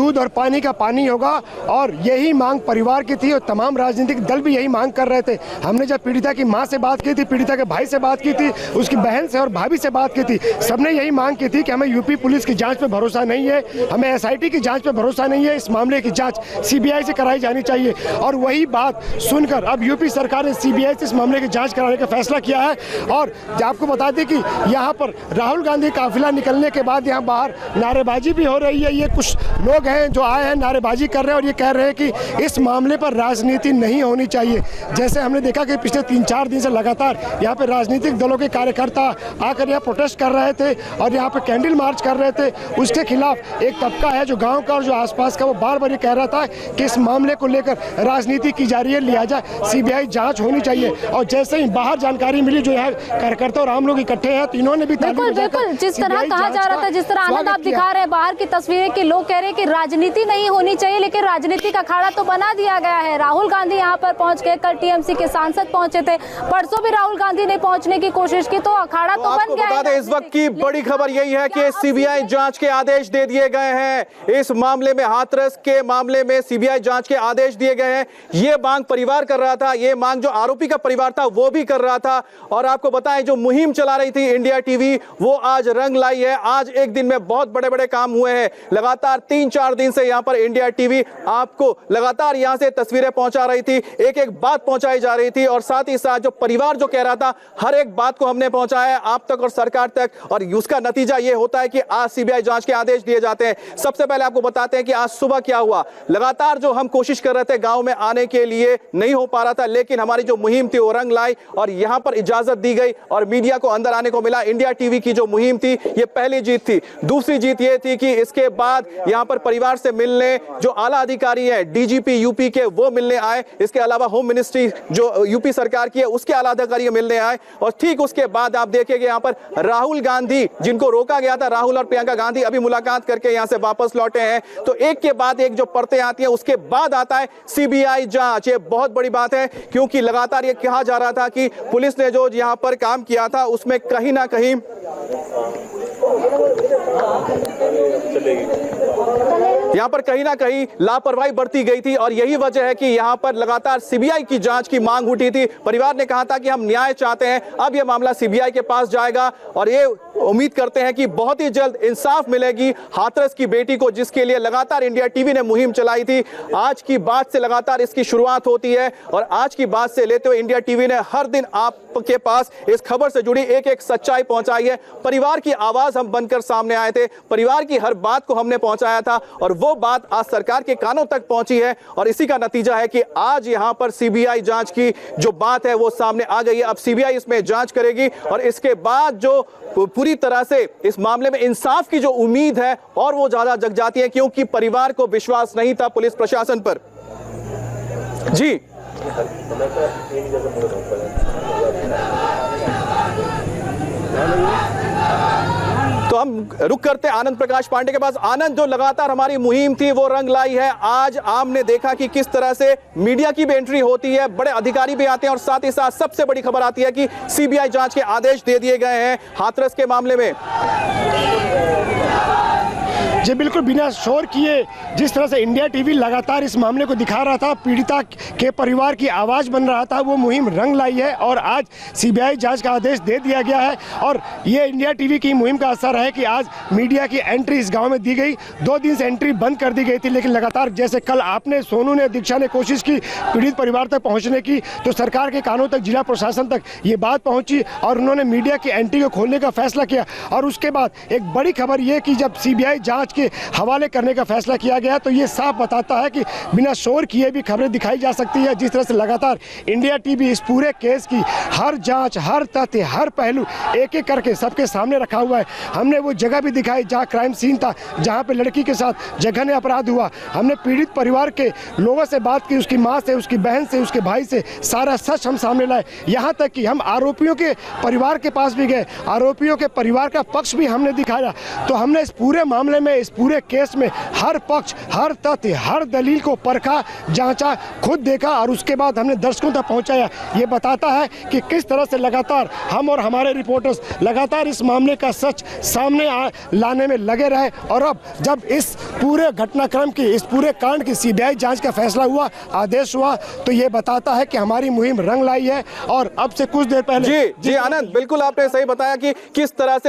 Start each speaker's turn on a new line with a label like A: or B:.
A: दूध और पानी का पानी होगा। और यही मांग परिवार की थी और तमाम राजनीतिक दल भी यही मांग कर रहे थे। हमने जब पीड़िता की मां से बात की थी, पीड़िता के भाई से बात की थी, उसकी बहन से और भाभी से बात की थी, सबने यही मांग की थी कि हमें यूपी पुलिस की जांच पे भरोसा नहीं है, हमें एसआईटी की जांच पे भरोसा नहीं है, इस मामले की जांच सीबीआई से कराई जानी चाहिए। और वही बात सुनकर अब यूपी सरकार ने सीबीआई से इस मामले की जांच कराने का फैसला किया है। और आपको बता दें कि यहाँ पर राहुल गांधी काफिला निकलने के बाद यहाँ बाहर नारेबाजी भी हो रही है। ये कुछ लोग हैं जो आए हैं, नारेबाजी कर रहे हैं और ये कह रहे हैं कि इस मामले पर राजनीति नहीं होनी चाहिए। जैसे हमने देखा कि पिछले 3-4 दिन से लगातार यहाँ पे राजनीतिक दलों के कार्यकर्ता आकर यहाँ प्रोटेस्ट कर रहे थे और यहाँ पे कैंडल मार्च कर रहे थे। उसके खिलाफ एक तबका है जो गाँव का और जो आसपास का, वो बार बार ये कह रहा था कि इस मामले को लेकर राजनीति की जा रही है, लिहाजा सीबीआई जाँच होनी चाहिए। और जैसे ही बाहर जानकारी मिली, जो यहाँ कार्यकर्ता और आम लोग इकट्ठे हैं, तीनों ने भी
B: बिल्कुल जिस तरह कहा जा रहा था, जिस तरह आनंद आप दिखा रहे हैं बाहर की तस्वीरें कि लोग कह रहे हैं कि राजनीति नहीं होनी चाहिए, लेकिन राजनीति का अखाड़ा तो बना दिया गया है। राहुल गांधी यहाँ पर पहुंच गए, कल टीएमसी के सांसद पहुंचे थे, परसों भी राहुल गांधी ने पहुंचने की कोशिश की, तो अखाड़ा तो बन गया है।
C: इस वक्त की बड़ी खबर यही है कि सीबीआई जांच के आदेश दे दिए गए हैं। इस मामले में, हाथरस के मामले में सीबीआई जांच के आदेश दिए गए हैं। ये मांग परिवार कर रहा था, ये मांग जो आरोपी का परिवार था वो भी कर रहा था। और आपको बताएं, जो मुहिम चला रही थी इंडिया टीवी, वो आज रंग लाई है। आज एक दिन में बहुत बड़े बड़े काम हुए हैं। लगातार 3-4 दिन से यहाँ पर इंडिया टीवी आपको लगातार यहाँ से तस्वीरें पहुंचा रही थी, एक एक बात पहुंचाई जा रही थी। और साथ ही साथ जो परिवार जो कह रहा था, हर एक बात को हमने पहुंचाया है आप तक और सरकार तक। और उसका नतीजा ये होता है कि आज सीबीआई जांच के आदेश दिए जाते हैं। सबसे पहले आपको बताते हैं कि आज सुबह क्या हुआ। लगातार जो हम कोशिश कर रहे थे गांव में आने के लिए, नहीं हो पा रहा था, लेकिन हमारी जो मुहिम थी वो रंग लाई और यहां पर इजाजत दी गई और मीडिया को अंदर आने को मिला। इंडिया टीवी की जो मुहिम थी, ये पहली जीत थी। दूसरी जीत ये थी कि इसके बाद यहां पर परिवार से मिलने जो आला अधिकारी हैं, डीजीपी यूपी के, वो मिलने आए। इसके अलावा होम मिनिस्ट्री जो यूपी सरकार की है, उसके आला अधिकारी मिलने आए। और ठीक उसके बाद आप देखेंगे यहां पर राहुल गांधी, जिनको रोका गया था, राहुल और प्रियंका गांधी अभी मुलाकात करके यहां से वापस लौटे हैं। तो एक के बाद एक जो परतें आती हैं, उसके बाद आता है सीबीआई जांच। ये बहुत बड़ी बात है, क्योंकि लगातार ये कहा जा रहा था कि पुलिस ने जो यहां पर काम किया था उसमें कहीं ना कहीं यहां पर कहीं ना कहीं लापरवाही बरती गई थी। और यही वजह है कि यहां पर लगातार सीबीआई की जांच की मांग उठी थी। परिवार ने कहा था कि हम न्याय चाहते हैं। अब यह मामला सीबीआई के पास जाएगा और ये उम्मीद करते हैं कि बहुत ही जल्द इंसाफ मिलेगी हाथरस की बेटी को, जिसके लिए लगातार इंडिया टीवी ने मुहिम चलाई थी। आज की बात से लगातार इसकी शुरुआत होती है और आज की बात से लेते हुए इंडिया टीवी ने हर दिन आपके पास इस खबर से जुड़ी एक एक सच्चाई पहुंचाई है। परिवार की आवाज हम बनकर सामने आए थे, परिवार की हर बात को हमने पहुंचाया था और वो बात आज सरकार के कानों तक पहुंची है। और इसी का नतीजा है कि आज यहां पर सीबीआई जांच की जो बात है वो सामने आ गई है। अब सीबीआई इसमें जांच करेगी और इसके बाद जो पूरी तरह से इस मामले में इंसाफ की जो उम्मीद है और वो ज्यादा जग जाती है, क्योंकि परिवार को विश्वास नहीं था पुलिस प्रशासन पर। जी तो हम रुक करते हैं आनंद प्रकाश पांडे के पास। आनंद, जो लगातार हमारी मुहिम थी वो रंग लाई है। आज आमने देखा कि किस तरह से मीडिया की भी एंट्री होती है, बड़े अधिकारी भी आते हैं और साथ ही साथ सबसे बड़ी खबर आती है कि सीबीआई जांच के आदेश दे दिए गए हैं हाथरस के मामले में।
A: जी बिल्कुल, बिना शोर किए जिस तरह से इंडिया टीवी लगातार इस मामले को दिखा रहा था, पीड़िता के परिवार की आवाज़ बन रहा था, वो मुहिम रंग लाई है और आज सीबीआई जांच का आदेश दे दिया गया है। और ये इंडिया टीवी की मुहिम का असर है कि आज मीडिया की एंट्री इस गांव में दी गई। 2 दिन से एंट्री बंद कर दी गई थी, लेकिन लगातार जैसे कल आपने, सोनू ने, दीक्षा ने कोशिश की पीड़ित परिवार तक पहुँचने की, तो सरकार के कानों तक, जिला प्रशासन तक ये बात पहुँची और उन्होंने मीडिया की एंट्री को खोलने का फैसला किया। और उसके बाद एक बड़ी खबर ये कि जब सीबीआई जाँच के हवाले करने का फैसला किया गया, तो ये साफ बताता है कि बिना शोर किए भी खबरें दिखाई जा सकती है। जिस तरह से लगातार इंडिया टीवी इस पूरे केस की हर जांच, हर तथ्य, हर पहलू एक एक करके सबके सामने रखा हुआ है। हमने वो जगह भी दिखाई जहां क्राइम सीन था, जहां पे लड़की के साथ जघन्य अपराध हुआ। हमने पीड़ित परिवार के लोगों से बात की, उसकी माँ से, उसकी बहन से, उसके भाई से, सारा सच हम सामने लाए। यहाँ तक कि हम आरोपियों के परिवार के पास भी गए, आरोपियों के परिवार का पक्ष भी हमने दिखाया। तो हमने इस पूरे मामले में इस पूरे केस में हर पक्ष, हर तथ्य, हर दलील को परखा, जांचा, खुद देखा और उसके बाद हमने दर्शकों तक पहुंचाया। ये बताता है कि किस तरह से लगातार हम और हमारे रिपोर्टर्स लगातार इस मामले का सच सामने लाने में लगे रहे। और अब जब इस पूरे घटनाक्रम की, इस पूरे कांड की सीबीआई जांच का फैसला हुआ, आदेश हुआ, तो ये बताता है कि हमारी मुहिम रंग लाई है। और अब से कुछ देर पहले
C: जी आनंद, बिल्कुल आपने सही बताया कि किस तरह से